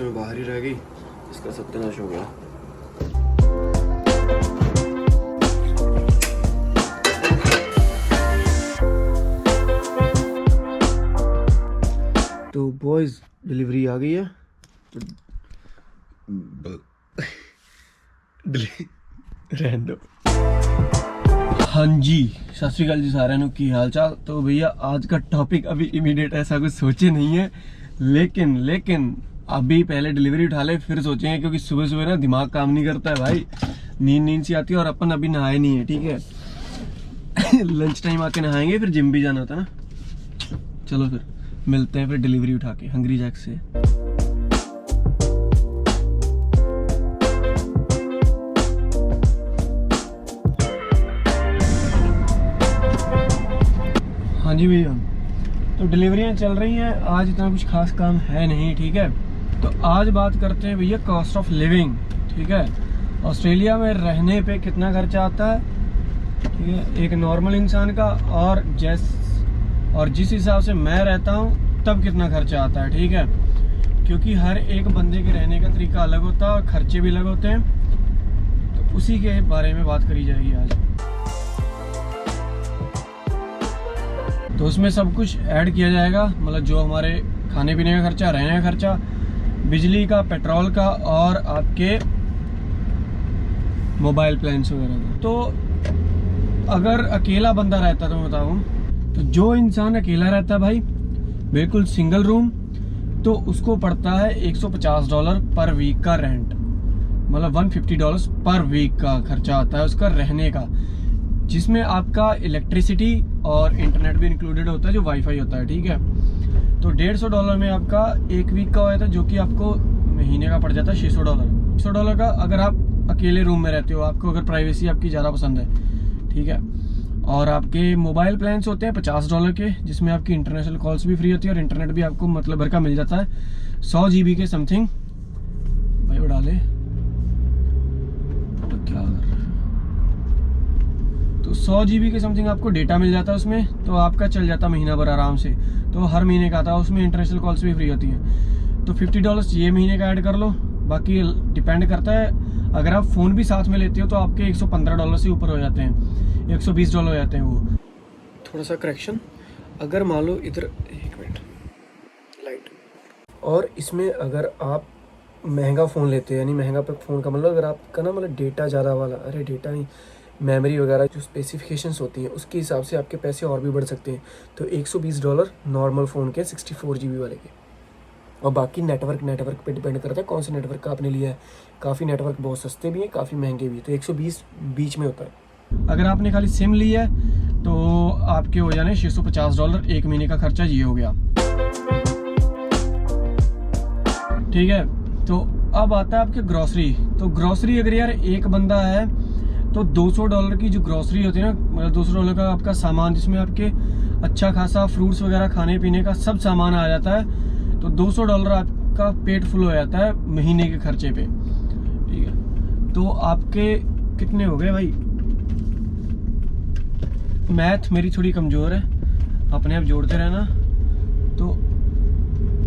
में बाहर ही रह गई, इसका सत्यानाश हो गया। तो बॉयज डिलीवरी आ गई है, रहने दो। हाँ जी, सत श्री अकाल जी सारे नु की हाल चाल। तो भैया आज का टॉपिक अभी इमीडिएट ऐसा कुछ सोचे नहीं है, लेकिन अभी पहले डिलीवरी उठा ले फिर सोचेंगे, क्योंकि सुबह सुबह ना दिमाग काम नहीं करता है भाई, नींद सी आती है और अपन अभी नहाए नहीं है, ठीक है। लंच टाइम आके नहाएंगे, फिर जिम भी जाना होता है ना। चलो फिर मिलते हैं फिर डिलीवरी उठा के हंग्री जैक से। हाँ जी भैया, तो डिलीवरियाँ चल रही हैं, आज इतना कुछ खास काम है नहीं, ठीक है। तो आज बात करते हैं भैया कॉस्ट ऑफ लिविंग, ठीक है। ऑस्ट्रेलिया में रहने पे कितना खर्चा आता है, ठीक है, एक नॉर्मल इंसान का, और जिस हिसाब से मैं रहता हूँ तब कितना खर्चा आता है, ठीक है। क्योंकि हर एक बंदे के रहने का तरीका अलग होता है और खर्चे भी अलग होते हैं, तो उसी के बारे में बात करी जाएगी आज। तो उसमें सब कुछ ऐड किया जाएगा, मतलब जो हमारे खाने पीने का खर्चा, रहने का खर्चा, बिजली का, पेट्रोल का और आपके मोबाइल प्लान्स वगैरह का। तो अगर अकेला बंदा रहता तो मैं बताऊँ, तो जो इंसान अकेला रहता है भाई, बिल्कुल सिंगल रूम, तो उसको पड़ता है $150 पर वीक का रेंट, मतलब $150 पर वीक का खर्चा आता है उसका रहने का, जिसमें आपका इलेक्ट्रिसिटी और इंटरनेट भी इंक्लूडेड होता है, जो वाईफाई होता है, ठीक है। तो $150 में आपका एक वीक का हो जाता है, जो कि आपको महीने का पड़ जाता है $600। $600 का अगर आप अकेले रूम में रहते हो, आपको अगर प्राइवेसी आपकी ज़्यादा पसंद है, ठीक है। और आपके मोबाइल प्लान्स होते हैं $50 के, जिसमें आपकी इंटरनेशनल कॉल्स भी फ्री होती है और इंटरनेट भी आपको मतलब भर का मिल जाता है 100 GB के समथिंग। भाई वो डाले तो क्या कर रहे हैं, तो 100 GB के समथिंग आपको डेटा मिल जाता है उसमें, तो आपका चल जाता है महीना भर आराम से। तो हर महीने का आता है, उसमें इंटरनेशनल कॉल्स भी फ्री होती हैं। तो $50 ये महीने का ऐड कर लो, बाकी डिपेंड करता है। अगर आप फ़ोन भी साथ में लेते हो तो आपके $115 से ऊपर हो जाते हैं, $120 हो जाते हैं वो। थोड़ा सा करेक्शन, अगर मान लो इधर एक मिनट लाइट, और इसमें अगर आप महंगा फ़ोन लेते हो, यानी महंगा फ़ोन का मतलब अगर आपका ना मतलब डेटा ज़्यादा वाला, अरे डेटा नहीं, मेमोरी वगैरह जो स्पेसिफिकेशंस होती हैं उसके हिसाब से आपके पैसे और भी बढ़ सकते हैं। तो $120 नॉर्मल फ़ोन के 64 GB वाले के, और बाकी नेटवर्क पे डिपेंड करता है कौन से नेटवर्क का आपने लिया है। काफ़ी नेटवर्क बहुत सस्ते भी हैं, काफ़ी महंगे भी हैं, तो 120 बीच में होता है। अगर आपने खाली सिम लिया है तो आपके हो जाने $650, एक महीने का खर्चा ये हो गया, ठीक है। तो अब आता है आपके ग्रॉसरी। तो ग्रॉसरी अगर यार एक बंदा है तो $200 की जो ग्रॉसरी होती है ना, मतलब $200 का आपका सामान, जिसमें आपके अच्छा खासा फ्रूट्स वगैरह खाने पीने का सब सामान आ जाता है, तो $200 आपका पेट फुल हो जाता है महीने के खर्चे पे, ठीक है। तो आपके कितने हो गए भाई, मैथ मेरी थोड़ी कमज़ोर है, अपने आप जोड़ते रहना। तो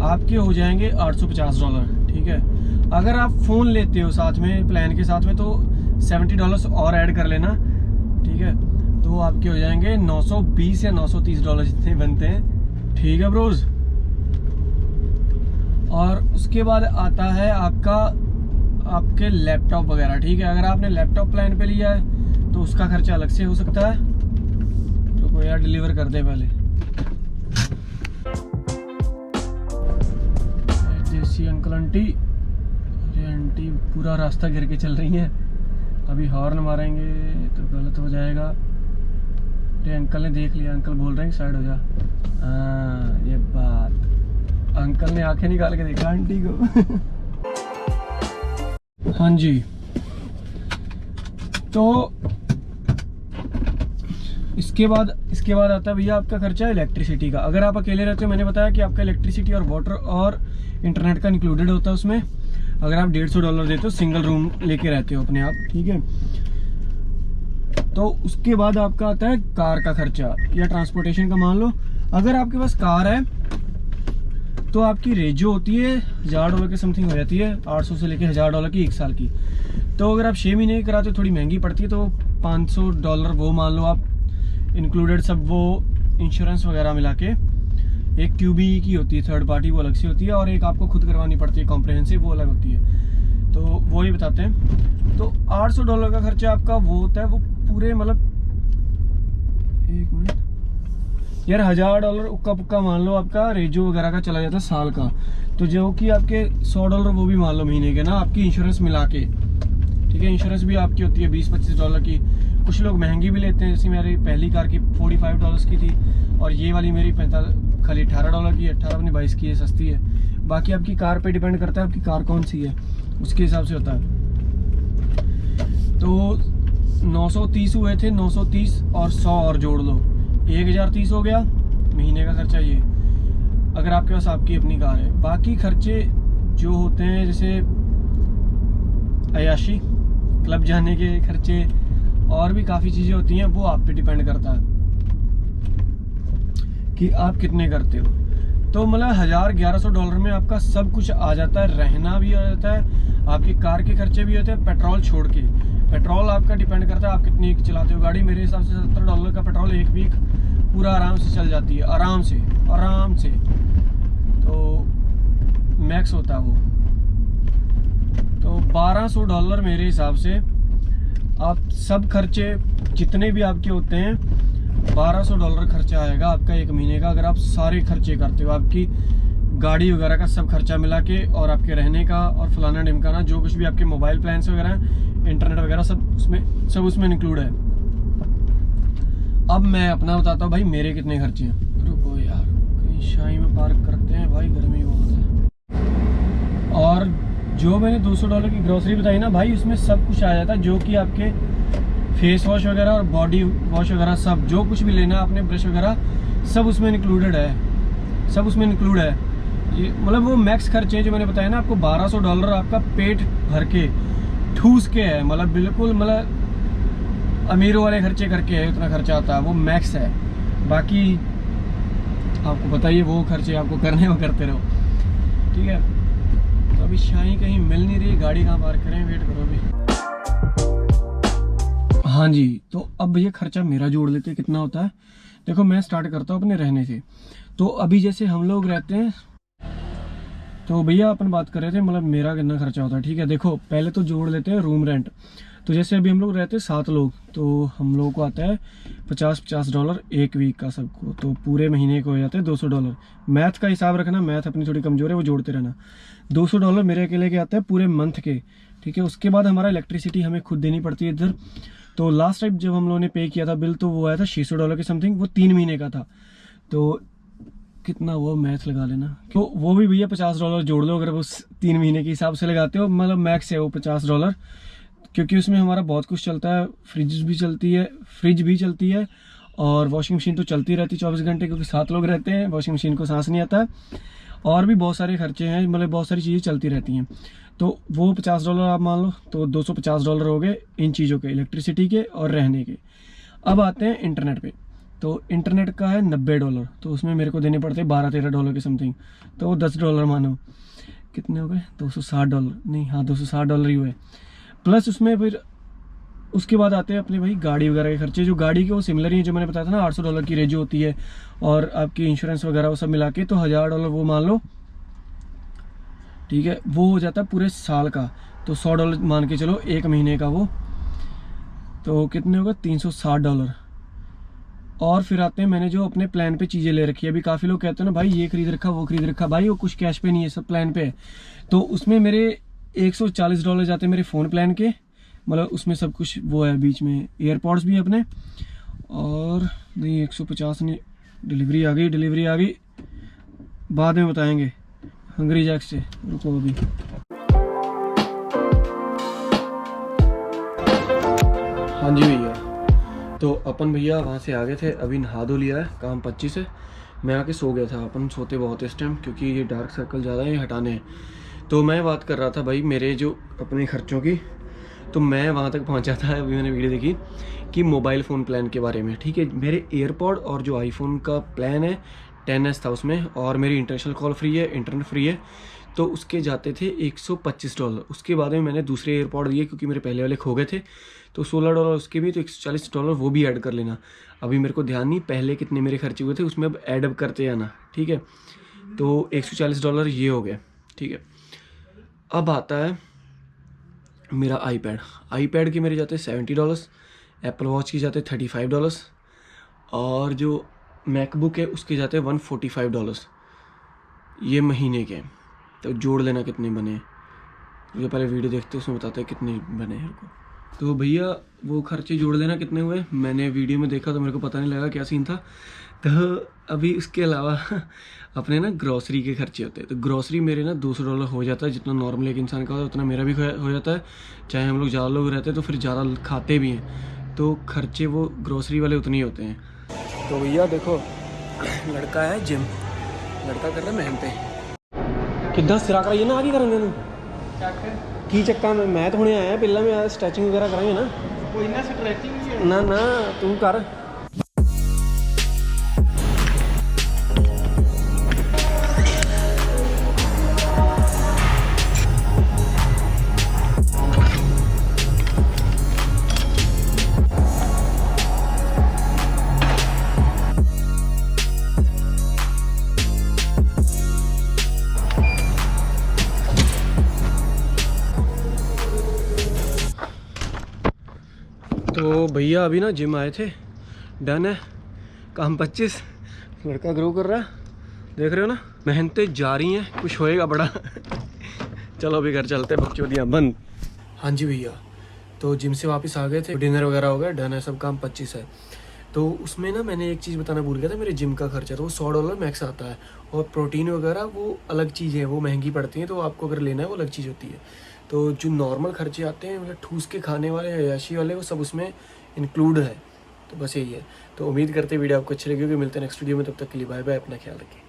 आपके हो जाएंगे $850, ठीक है। अगर आप फ़ोन लेते हो साथ में प्लान के साथ में तो $70 और ऐड कर लेना, ठीक है। तो आपके हो जाएंगे $920 या $930 जितने बनते हैं, ठीक है ब्रोज। और उसके बाद आता है आपके लैपटॉप वगैरह, ठीक है। अगर आपने लैपटॉप प्लान पे लिया है तो उसका खर्चा अलग से हो सकता है। तो कोई यार डिलीवर कर दे पहले। देसी अंकल आंटी, अरे आंटी पूरा रास्ता गिर के चल रही हैं, अभी हॉर्न मारेंगे तो गलत हो जाएगा। अरे अंकल ने देख लिया, अंकल बोल रहे हैं साइड हो जा। हाँ ये बात, अंकल ने आंखें निकाल के देखा आंटी को। हाँ जी, तो इसके बाद आता है भैया आपका खर्चा इलेक्ट्रिसिटी का। अगर आप अकेले रहते हो, मैंने बताया कि आपका इलेक्ट्रिसिटी और वाटर और इंटरनेट का इंक्लूडेड होता है उसमें। अगर आप $150 देते हो, सिंगल रूम लेके रहते हो अपने आप, ठीक है। तो उसके बाद आपका आता है कार का खर्चा या ट्रांसपोर्टेशन का। मान लो अगर आपके पास कार है तो आपकी रेजो होती है $1000 के समथिंग हो जाती है, 800 से लेके $1000 की 1 साल की। तो अगर आप 6 महीने की कराते हो थोड़ी महंगी पड़ती है, तो $500 वो मान लो आप इंक्लूडेड सब, वो इंश्योरेंस वगैरह मिला के। एक QBE की होती है थर्ड पार्टी, वो अलग से होती है, और एक आपको खुद करवानी पड़ती है कॉम्प्रिहेंसिव, वो अलग होती है। तो वो ही बताते हैं। तो $800 का खर्चा आपका वो होता है, वो पूरे मतलब 1 मिनट यार, $1000 उक्का पुक्का मान लो आपका रेजो वगैरह का चला जाता है साल का। तो जो कि आपके $100 वो भी मान लो महीने के ना, आपकी इंश्योरेंस मिला के। ठीक है, इंश्योरेंस भी आपकी होती है $20-25 की। कुछ लोग महंगी भी लेते हैं, जैसे मेरी पहली कार की $45 की थी, और ये वाली मेरी खाली $18 की है। 18-22 की है, सस्ती है। बाकी आपकी कार पे डिपेंड करता है आपकी कार कौन सी है, उसके हिसाब से होता है। तो 930 हुए थे, 930 और 100 और जोड़ लो, 1030 हो गया महीने का खर्चा ये, अगर आपके पास आपकी अपनी कार है। बाकी खर्चे जो होते हैं, जैसे अयाशी, क्लब जाने के खर्चे, और भी काफ़ी चीज़ें होती हैं, वो आप पे डिपेंड करता है कि आप कितने करते हो। तो मतलब $1100 में आपका सब कुछ आ जाता है, रहना भी आ जाता है, आपकी कार के खर्चे भी होते हैं, पेट्रोल छोड़ के। पेट्रोल आपका डिपेंड करता है आप कितनी चलाते हो गाड़ी। मेरे हिसाब से $70 का पेट्रोल एक वीक पूरा आराम से चल जाती है, आराम से। तो मैक्स होता है वो। तो $1200 मेरे हिसाब से आप सब खर्चे जितने भी आपके होते हैं, $1200 खर्चा आएगा आपका एक महीने का, अगर आप सारे खर्चे करते हो, आपकी गाड़ी वगैरह का सब खर्चा मिला के, और आपके रहने का और फलाना ढिमकाना, जो कुछ भी आपके मोबाइल प्लान्स वगैरह, इंटरनेट वगैरह, सब उसमें इंक्लूड है। अब मैं अपना बताता हूँ भाई मेरे कितने खर्चे हैं। रुको यार, कहीं शाही में पार्क करते हैं भाई, गर्मी बहुत है। और जो मैंने $200 की ग्रोसरी बताई ना भाई, उसमें सब कुछ आ जाता है, जो कि आपके फेस वॉश वगैरह और बॉडी वॉश वगैरह, सब जो कुछ भी लेना आपने, ब्रश वगैरह, सब उसमें इंक्लूडेड है, सब उसमें इंक्लूड है। ये मतलब वो मैक्स खर्चे जो मैंने बताया ना आपको, $1200 आपका पेट भर के ठूस के है, मतलब बिल्कुल, मतलब अमीरों वाले खर्चे करके है, इतना खर्चा आता है, वो मैक्स है। बाकी आपको बताइए, वो खर्चे आपको करने वो करते रहो। ठीक है, तो अभी शाही कहीं मिल नहीं रही, गाड़ी कहाँ पार्क करें, वेट करो अभी। हाँ जी, तो अब भैया खर्चा मेरा जोड़ लेते हैं कितना होता है। देखो, मैं स्टार्ट करता हूँ अपने रहने से। तो अभी जैसे हम लोग रहते हैं, तो भैया अपन बात कर रहे थे मतलब मेरा कितना खर्चा होता है। ठीक है, देखो पहले तो जोड़ लेते हैं रूम रेंट। तो जैसे अभी हम लोग रहते हैं 7 लोग, तो हम लोगों को आता है $50 एक वीक का सबको, तो पूरे महीने को हो जाते हैं $200। मैथ का हिसाब रखना, मैथ अपनी थोड़ी कमज़ोर है, वो जोड़ते रहना। $200 मेरे अकेले के आते हैं पूरे मंथ के। ठीक है, उसके बाद हमारा इलेक्ट्रिसिटी हमें खुद देनी पड़ती है इधर। तो लास्ट टाइम जब हम लोगों ने पे किया था बिल, तो वो आया था $600 के समथिंग, वो 3 महीने का था। तो कितना हुआ, मैथ लगा लेना। तो वो भी भैया $50 जोड़ लो, अगर वो 3 महीने के हिसाब से लगाते हो, मतलब मैक्स है वो $50, क्योंकि उसमें हमारा बहुत कुछ चलता है। फ्रिज भी चलती है और वॉशिंग मशीन तो चलती रहती है 24 घंटे, क्योंकि 7 लोग रहते हैं, वॉशिंग मशीन को सांस नहीं आता है। और भी बहुत सारे खर्चे हैं, मतलब बहुत सारी चीज़ें चलती रहती हैं। तो वो $50 आप मान लो, तो $250 हो गए इन चीज़ों के, इलेक्ट्रिसिटी के और रहने के। अब आते हैं इंटरनेट पे। तो इंटरनेट का है $90, तो उसमें मेरे को देने पड़ते हैं $12-13 के समथिंग, तो वो $10 मानो, कितने हो गए, $260 नहीं, हाँ $260 ही हुए। प्लस उसमें फिर उसके बाद आते हैं अपने भाई गाड़ी वगैरह के खर्चे। जो गाड़ी के वो सिमिलर ही है, जो मैंने बताया था ना, $800 की रेंज होती है, और आपकी इंश्योरेंस वगैरह वो सब मिला के, तो $1000 वो मान लो। ठीक है, वो हो जाता है पूरे साल का, तो $100 मान के चलो एक महीने का वो, तो कितने होगा, $360। और फिर आते हैं, मैंने जो अपने प्लान पे चीज़ें ले रखी है। अभी काफ़ी लोग कहते हैं ना भाई ये खरीद रखा, वो खरीद रखा, भाई वो कुछ कैश पे नहीं है, सब प्लान पे है। तो उसमें मेरे $140 जाते हैं मेरे फ़ोन प्लान के, मतलब उसमें सब कुछ वो है, बीच में एयरपॉड्स भी अपने, और नहीं 150 नहीं, डिलीवरी आ गई, बाद में बताएंगे हंगरी जैक से, रुको अभी। हाँ जी भैया, तो अपन भैया वहाँ से आ गए थे, अभी नहा धो लिया है, काम 25 है। मैं आके सो गया था, अपन सोते बहुत इस टाइम, क्योंकि ये डार्क सर्कल ज़्यादा है, हटाने हैं। तो मैं बात कर रहा था भाई मेरे जो अपने खर्चों की, तो मैं वहाँ तक पहुँचा था, अभी मैंने वीडियो देखी कि मोबाइल फ़ोन प्लान के बारे में। ठीक है, मेरे एयरपॉड और जो आईफोन का प्लान है 10s था उसमें, और मेरी इंटरनेशनल कॉल फ्री है, इंटरनेट फ्री है, तो उसके जाते थे $125। उसके बाद में मैंने दूसरे एयरपॉड दिए क्योंकि मेरे पहले वाले खो गए थे, तो $16 उसके भी, तो $140 वो भी ऐड कर लेना। अभी मेरे को ध्यान नहीं पहले कितने मेरे खर्चे हुए थे, उसमें अब ऐड अप करते जाना, ठीक है। तो $140 ये हो गया, ठीक है। अब आता है मेरा आईपैड के मेरे जाते हैं $70, एप्पल वॉच की जाते हैं $35, और जो मैकबुक है उसके जाते हैं $145 ये महीने के। तो जोड़ लेना कितने बने, जो पहले वीडियो देखते हैं उसमें बताते हैं कितने बने मेरे को। तो भैया वो खर्चे जोड़ लेना कितने हुए, मैंने वीडियो में देखा तो मेरे को पता नहीं लगा क्या सीन था। तो अभी उसके अलावा अपने ना ग्रॉसरी के खर्चे होते हैं, तो ग्रॉसरी मेरे ना $200 हो जाता है, जितना नॉर्मल एक इंसान का होता है उतना मेरा भी हो जाता है। चाहे हम लोग ज़्यादा लोग रहते हैं तो फिर ज़्यादा खाते भी हैं, तो खर्चे वो ग्रॉसरी वाले उतने ही होते हैं। तो भैया देखो, लड़का है जिम, लड़का कर रहा है मेहनतें, कितना सिरा कराइए ना आगे करेंगे की चक्का में, मैं तो हुणे आया पहला में स्ट्रैचिंग वगैरह करांगे ना, कोई ना स्ट्रैचिंग ना ना तू कर। तो भैया अभी ना जिम आए थे, डन है काम 25, लड़का ग्रो कर रहा है, देख रहे हो ना, मेहनतें जारी हैं, कुछ होएगा बड़ा। चलो अभी घर चलते, बकचोदियाँ बंद। हाँ जी भैया, तो जिम से वापस आ गए थे, डिनर वगैरह हो गया, डन है सब काम 25 है। तो उसमें ना मैंने एक चीज़ बताना भूल गया था, मेरे जिम का खर्चा तो वो $100 मैक्स आता है, और प्रोटीन वगैरह वो अलग चीज़ें हैं, वो महंगी पड़ती हैं, तो आपको अगर लेना है वो अलग चीज़ होती है। तो जो नॉर्मल खर्चे आते हैं मतलब ठूस के खाने वाले, अयाशी वाले, वो सब उसमें इंक्लूड है। तो बस यही है। तो उम्मीद करते वीडियो आपको अच्छी लगी होगी, मिलते हैं नेक्स्ट वीडियो में, तब तक के लिए बाय बाय, अपना ख्याल रखिए।